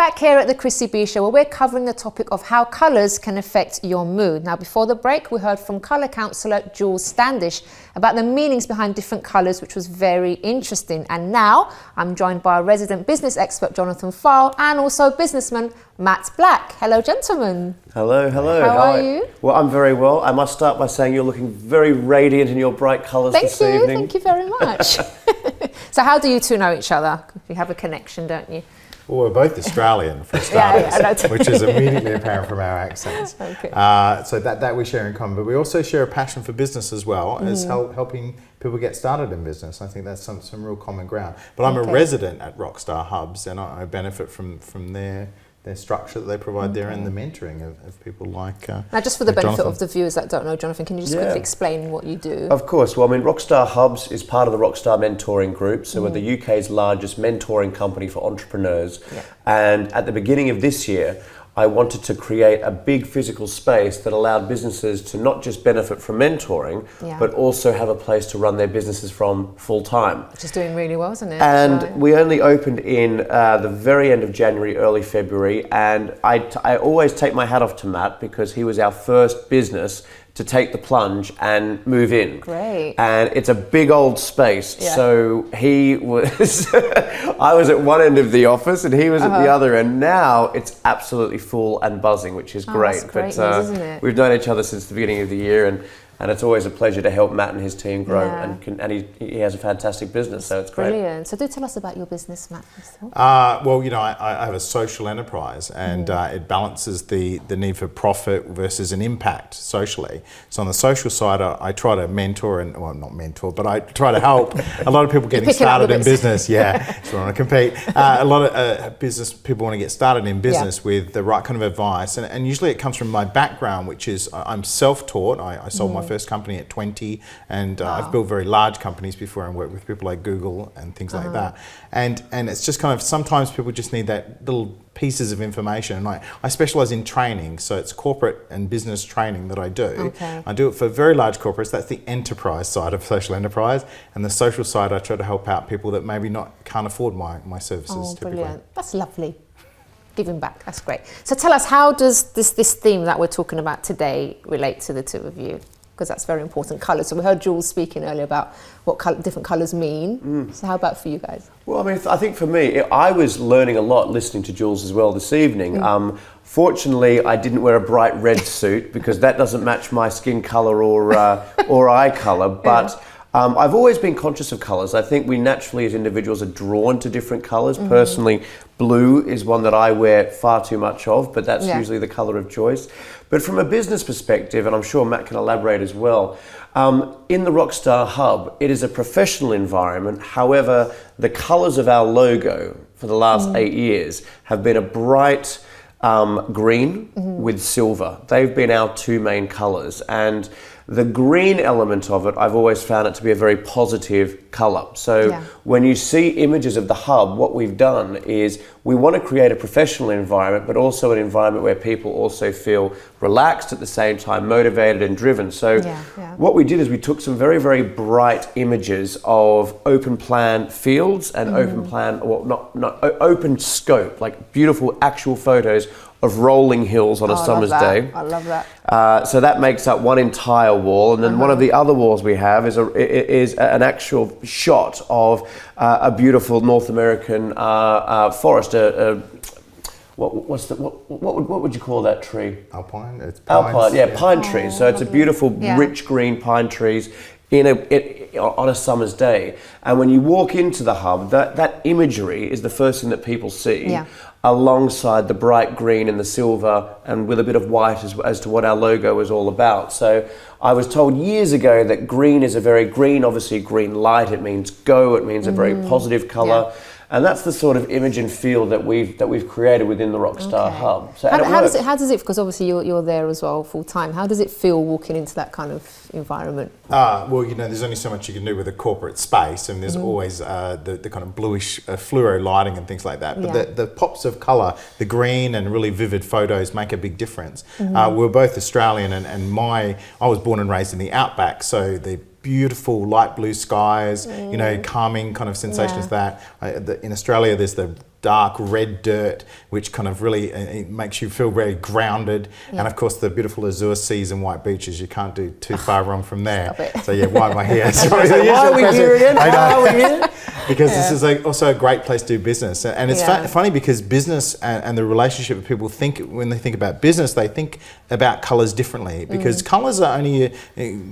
back here at the Chrissy B Show, where we're covering the topic of how colours can affect your mood. Now, before the break, we heard from colour counsellor Jules Standish about the meanings behind different colours, which was very interesting. And now I'm joined by our resident business expert, Jonathan Pfahl, and also businessman Matt Black. Hello, gentlemen. Hello, hello. How are you? Well, I'm very well. I must start by saying you're looking very radiant in your bright colours this evening. Thank you very much. So how do you two know each other? You have a connection, don't you? Well, we're both Australian, for starters, which is immediately apparent from our accents. Okay. So that we share in common. But we also share a passion for business as well, as helping people get started in business. I think that's some real common ground. But I'm a resident at Rockstar Hubs, and I benefit from their structure that they provide there and the mentoring of people like now, just for the benefit Jonathan. of the viewers that don't know, Jonathan, can you just quickly explain what you do? Of course. Well, I mean, Rockstar Hubs is part of the Rockstar Mentoring Group. So we're the UK's largest mentoring company for entrepreneurs. Yeah. And at the beginning of this year, I wanted to create a big physical space that allowed businesses to not just benefit from mentoring, but also have a place to run their businesses from full time. Which is doing really well, isn't it? And we only opened in the very end of January, early February. And I always take my hat off to Matt because he was our first business to take the plunge and move in. Great. And it's a big old space. Yeah. So he was, I was at one end of the office and he was at the other end. Now it's absolutely full and buzzing, which is great. That's great news, isn't it? We've known each other since the beginning of the year, and it's always a pleasure to help Matt and his team grow. And he has a fantastic business, so it's great. Brilliant. So do tell us about your business, Matt. Well, you know, I have a social enterprise, and it balances the need for profit versus an impact socially. So on the social side, I try to mentor not mentor, but I try to help a lot of people getting started in business. Yeah, so I want to compete. A lot of business people want to get started in business with the right kind of advice, and usually it comes from my background, which is I'm self-taught. I sold my first company at 20, and I've built very large companies before and worked with people like Google and things like that. And it's just kind of, sometimes people just need that little pieces of information. And I specialize in training, so it's corporate and business training that I do. Okay. I do it for very large corporates. That's the enterprise side of social enterprise, and the social side I try to help out people that maybe can't afford my services. Oh, brilliant. That's lovely. Giving back, that's great. So tell us, how does this theme that we're talking about today relate to the two of you? Because that's very important, colours. So we heard Jules speaking earlier about what different colours mean. So how about for you guys? Well, I mean, I think for me, I was learning a lot listening to Jules as well this evening. Fortunately, I didn't wear a bright red suit because that doesn't match my skin colour or eye colour. But I've always been conscious of colours. I think we naturally as individuals are drawn to different colours. Personally, blue is one that I wear far too much of, but that's usually the colour of choice. But from a business perspective, and I'm sure Matt can elaborate as well, in the Rockstar Hub, it is a professional environment. However, the colours of our logo for the last 8 years have been a bright green with silver. They've been our two main colours. And the green element of it, I've always found it to be a very positive colour. So when you see images of the hub, what we've done is we want to create a professional environment, but also an environment where people also feel relaxed at the same time, motivated and driven. So what we did is we took some very, very bright images of open plan fields and open plan, or not open scope, like beautiful actual photos of rolling hills on a summer's day. I love that. So that makes up one entire wall, and then one of the other walls we have is an actual shot of a beautiful North American forest. What would you call that tree? Alpine. It's pines. Alpine, pine trees. So it's a beautiful, rich green pine trees on a summer's day. And when you walk into the hub, that imagery is the first thing that people see. Alongside the bright green and the silver, and with a bit of white as to what our logo is all about. So I was told years ago that green is a very green, obviously green light, it means go, it means a very positive colour. And that's the sort of image and feel that we've created within the Rockstar Hub. So how does it, because obviously you're there as well full time, how does it feel walking into that kind of environment? Well, you know, there's only so much you can do with a corporate space, and there's always the kind of bluish fluoro lighting and things like that. But the pops of colour, the green and really vivid photos make a big difference. We're both Australian, and I was born and raised in the outback, so the beautiful light blue skies, you know, calming kind of sensations that in Australia there's the dark red dirt, which kind of really it makes you feel very grounded. And of course the beautiful azure seas and white beaches, you can't do too far wrong from there. So yeah, why am I here? Why are we here again? Why are we here? Because this is also a great place to do business. And it's funny because business and the relationship that people think, when they think about business, they think about colours differently, because colours are only,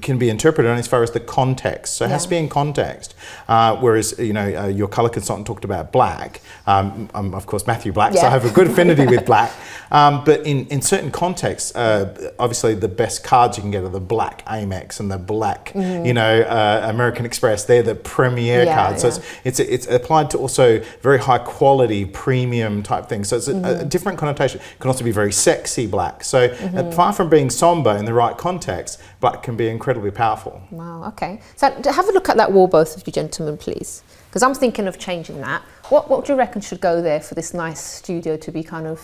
can be interpreted only as far as the context. So it has to be in context. Whereas, you know, your colour consultant talked about black. I'm of course Matthew Black, so I have a good affinity with black. But in certain contexts, obviously the best cards you can get are the black Amex and the black, you know, American Express. They're the premier cards. So it's applied to also very high quality, premium type things. So it's a different connotation. It can also be very sexy black. So far from being somber in the right context, black can be incredibly powerful. Wow, okay. So have a look at that wall, both of you gentlemen, please. Because I'm thinking of changing that. What do you reckon should go there for this nice studio to be kind of,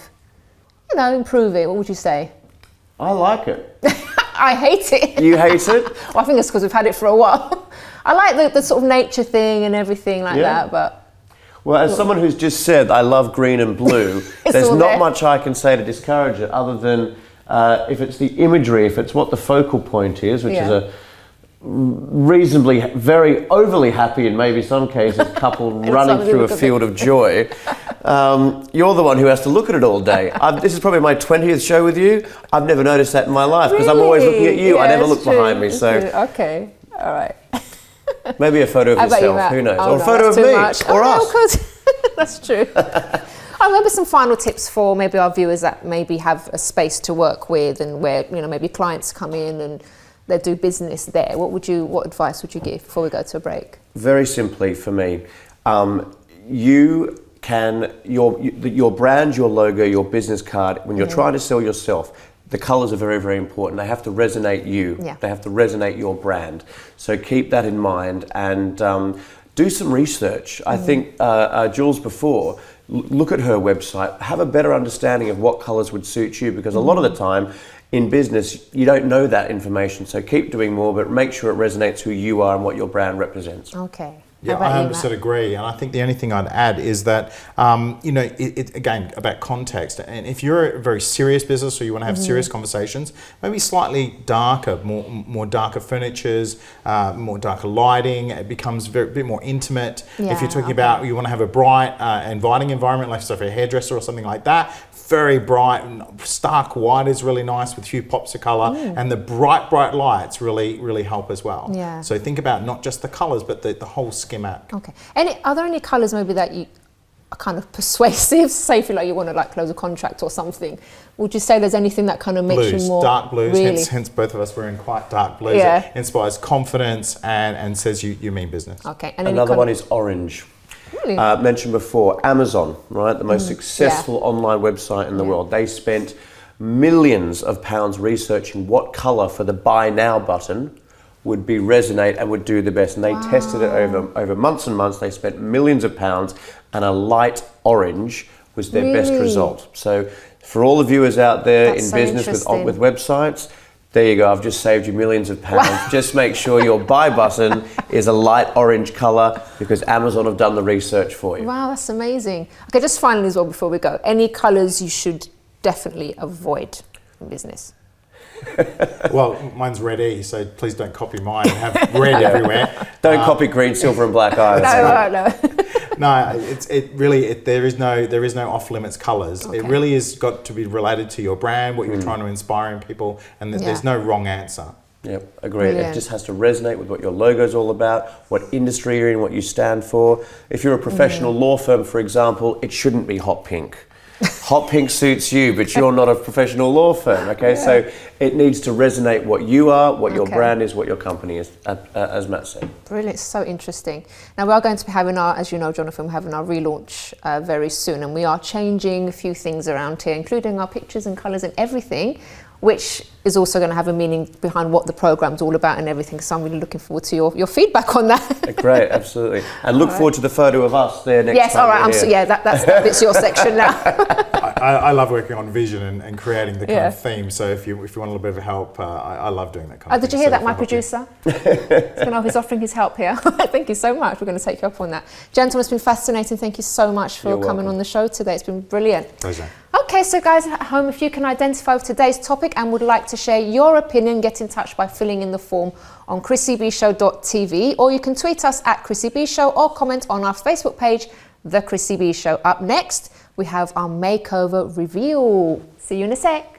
you know, improve it? What would you say? I like it. I hate it. You hate it? Well, I think it's because we've had it for a while. I like the sort of nature thing and everything like that, but... Well, as someone who's just said I love green and blue, there's not much I can say to discourage it, other than if it's the imagery, if it's what the focal point is, which is a reasonably, very overly happy in maybe some cases couple running through a field of joy. You're the one who has to look at it all day. This is probably my 20th show with you. I've never noticed that in my life, because I'm always looking at you. Yeah, I never look behind me. So okay, all right. Maybe a photo of yourself, who knows? Or a photo of me, or us. That's true. Maybe some final tips for maybe our viewers that maybe have a space to work with, and where, you know, maybe clients come in and they do business there. What advice would you give before we go to a break? Very simply for me, you can, your brand, your logo, your business card, when you're trying to sell yourself, the colours are very, very important. They have to resonate you. They have to resonate your brand. So keep that in mind, and do some research. I think Jules before, look at her website, have a better understanding of what colours would suit you, because a lot of the time in business you don't know that information. So keep doing more, but make sure it resonates who you are and what your brand represents. Okay. Yeah, I 100% agree. And I think the only thing I'd add is that, you know, it again, about context. And if you're a very serious business, or you want to have serious conversations, maybe slightly darker, more darker furnitures, more darker lighting. It becomes a bit more intimate. If you're talking about, you want to have a bright, inviting environment, like so for a hairdresser or something like that, very bright, stark white is really nice with a few pops of colour, and the bright lights really help as well. So think about not just the colours, but the whole schematic. Okay. Are there any colours maybe that you are kind of persuasive? Say if you want to like close a contract or something, would you say there's anything that kind of makes you more... Dark blues, really? hence both of us wearing quite dark blues. It inspires confidence and says you mean business. Okay. And another one is orange. Really? Mentioned before, Amazon, right? The most successful online website in the world. They spent millions of pounds researching what colour for the buy now button would be resonate and would do the best. And they tested it over months and months. They spent millions of pounds, and a light orange was their best result. So for all the viewers out there in business with websites, there you go, I've just saved you millions of pounds. Just make sure your buy button is a light orange colour, because Amazon have done the research for you. Wow, that's amazing. Okay, just finally as well before we go, any colours you should definitely avoid in business? Well, mine's red E, so please don't copy mine and have red everywhere. Don't copy green, silver and black eyes. No. No, there is no off limits colours. It really has got to be related to your brand, what you're trying to inspire in people, and there's no wrong answer. Yep, agreed. It just has to resonate with what your logo's all about, what industry you're in, what you stand for. If you're a professional law firm, for example, it shouldn't be hot pink. Hot pink suits you, but you're not a professional law firm, okay? So it needs to resonate what you are, what your brand is, what your company is, as Matt said. Brilliant, so interesting. Now we are going to be having our, as you know, Jonathan, we're having our relaunch very soon, and we are changing a few things around here, including our pictures and colours and everything, which is also going to have a meaning behind what the programme's all about and everything. So I'm really looking forward to your feedback on that. Great, absolutely. And look forward to the photo of us there next time. Yes, all right. That's your section now. I love working on vision and creating the kind of theme. So if you want a little bit of help, I love doing that kind of thing. Did you hear that, my producer? He's offering his help here. Thank you so much. We're going to take you up on that. Gentlemen, it's been fascinating. Thank you so much for coming on the show today. It's been brilliant. Pleasure. Okay, so guys at home, if you can identify with today's topic and would like to share your opinion, get in touch by filling in the form on chrissybshow.tv, or you can tweet us at Chrissy B Show or comment on our Facebook page, The Chrissy B Show. Up next, we have our makeover reveal. See you in a sec.